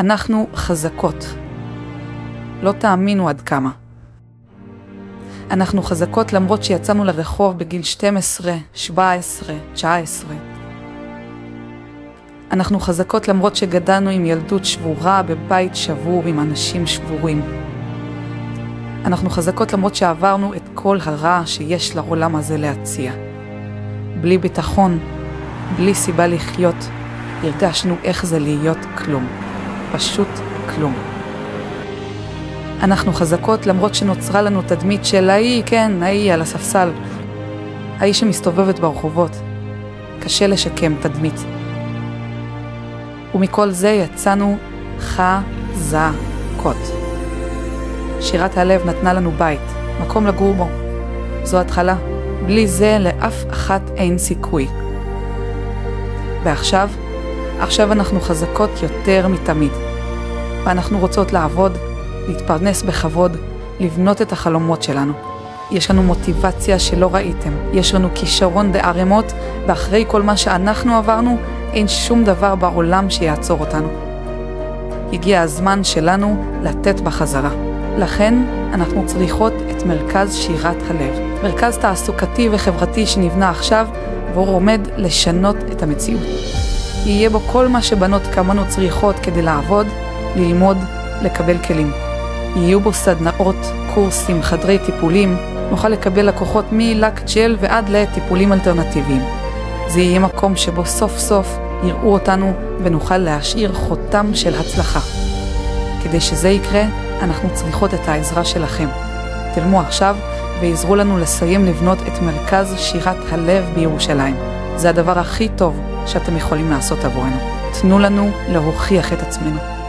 אנחנו חזקות. לא תאמינו עד כמה. אנחנו חזקות למרות שיצאנו לרחוב בגיל 12, 17, 19. אנחנו חזקות למרות שגדלנו עם ילדות שבורה בבית שבור עם אנשים שבורים. אנחנו חזקות למרות שעברנו את כל הרע שיש לעולם הזה להציע. בלי ביטחון, בלי סיבה לחיות, הרגשנו איך זה להיות כלום. פשוט כלום. אנחנו חזקות למרות שנוצרה לנו תדמית של ההיא, כן, ההיא על הספסל. ההיא שמסתובבת ברחובות. קשה לשקם תדמית. ומכל זה יצאנו חזקות. שירת הלב נתנה לנו בית, מקום לגור בו. זו התחלה. בלי זה לאף אחת אין סיכוי. ועכשיו אנחנו חזקות יותר מתמיד. ואנחנו רוצות לעבוד, להתפרנס בכבוד, לבנות את החלומות שלנו. יש לנו מוטיבציה שלא ראיתם. יש לנו כישרון בערימות, ואחרי כל מה שאנחנו עברנו, אין שום דבר בעולם שיעצור אותנו. הגיע הזמן שלנו לתת בחזרה. לכן אנחנו צריכות את מרכז שירת הלב. מרכז תעסוקתי וחברתי שנבנה עכשיו, והוא עומד לשנות את המציאות. יהיה בו כל מה שבנות כמונו צריכות כדי לעבוד, ללמוד, לקבל כלים. יהיו בו סדנאות, קורסים, חדרי טיפולים, נוכל לקבל לקוחות מלק ג'ל ועד לטיפולים אלטרנטיביים. זה יהיה מקום שבו סוף סוף יראו אותנו ונוכל להשאיר חותם של הצלחה. כדי שזה יקרה, אנחנו צריכות את העזרה שלכם. תלמו עכשיו ועזרו לנו לסיים לבנות את מרכז שירת הלב בירושלים. זה הדבר הכי טוב שאתם יכולים לעשות עבורנו. תנו לנו להוכיח את עצמנו.